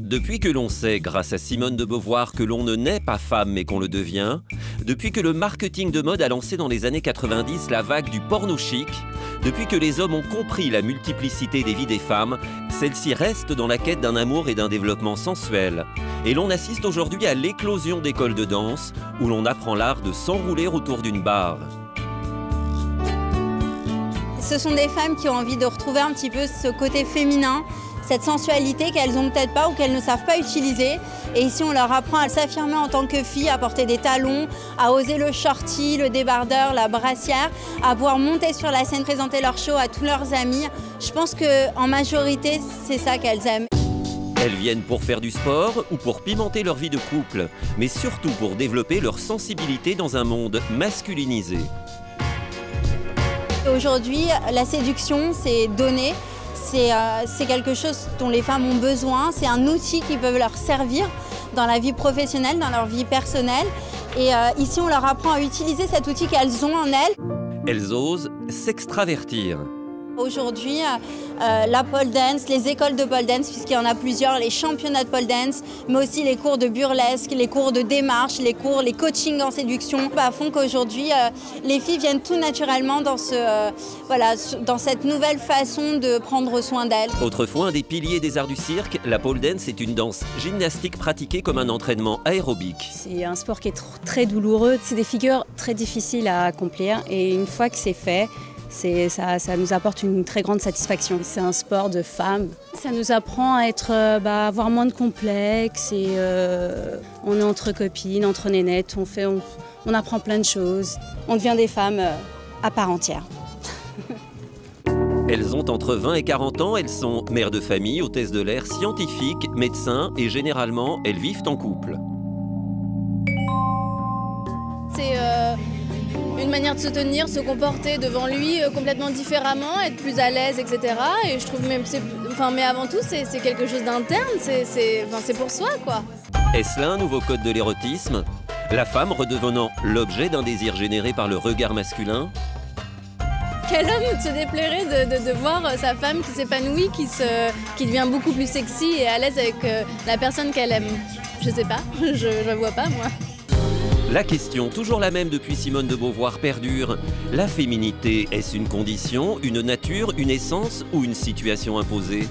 Depuis que l'on sait, grâce à Simone de Beauvoir, que l'on ne naît pas femme mais qu'on le devient, depuis que le marketing de mode a lancé dans les années 90 la vague du porno chic, depuis que les hommes ont compris la multiplicité des vies des femmes, celles-ci restent dans la quête d'un amour et d'un développement sensuel. Et l'on assiste aujourd'hui à l'éclosion d'écoles de danse, où l'on apprend l'art de s'enrouler autour d'une barre. Ce sont des femmes qui ont envie de retrouver un petit peu ce côté féminin, cette sensualité qu'elles n'ont peut-être pas ou qu'elles ne savent pas utiliser. Et ici, on leur apprend à s'affirmer en tant que fille, à porter des talons, à oser le shorty, le débardeur, la brassière, à pouvoir monter sur la scène, présenter leur show à tous leurs amis. Je pense qu'en majorité, c'est ça qu'elles aiment. Elles viennent pour faire du sport ou pour pimenter leur vie de couple, mais surtout pour développer leur sensibilité dans un monde masculinisé. Aujourd'hui, la séduction, c'est donné. C'est quelque chose dont les femmes ont besoin, c'est un outil qui peut leur servir dans la vie professionnelle, dans leur vie personnelle. Et ici, on leur apprend à utiliser cet outil qu'elles ont en elles. Elles osent s'extravertir. Aujourd'hui, la pole dance, les écoles de pole dance, puisqu'il y en a plusieurs, les championnats de pole dance, mais aussi les cours de burlesque, les cours de démarche, les coaching en séduction, font qu'aujourd'hui, les filles viennent tout naturellement dans, dans cette nouvelle façon de prendre soin d'elles. Autrefois, un des piliers des arts du cirque, la pole dance est une danse gymnastique pratiquée comme un entraînement aérobique. C'est un sport qui est très douloureux, c'est des figures très difficiles à accomplir et une fois que c'est fait, ça nous apporte une très grande satisfaction. C'est un sport de femmes. Ça nous apprend à avoir moins de complexes et on est entre copines, entre nénettes, on apprend plein de choses. On devient des femmes à part entière. Elles ont entre 20 et 40 ans, elles sont mères de famille, hôtesses de l'air, scientifiques, médecins et généralement, elles vivent en couple. C'est une manière de se tenir, se comporter devant lui complètement différemment, être plus à l'aise, etc. Et je trouve même, mais avant tout, c'est quelque chose d'interne, c'est pour soi, quoi. Est-ce là un nouveau code de l'érotisme? La femme redevenant l'objet d'un désir généré par le regard masculin? Quel homme se déplairait de voir sa femme qui s'épanouit, qui devient beaucoup plus sexy et à l'aise avec la personne qu'elle aime? Je sais pas, je vois pas, moi. La question, toujours la même depuis Simone de Beauvoir, perdure. La féminité, est-ce une condition, une nature, une essence ou une situation imposée?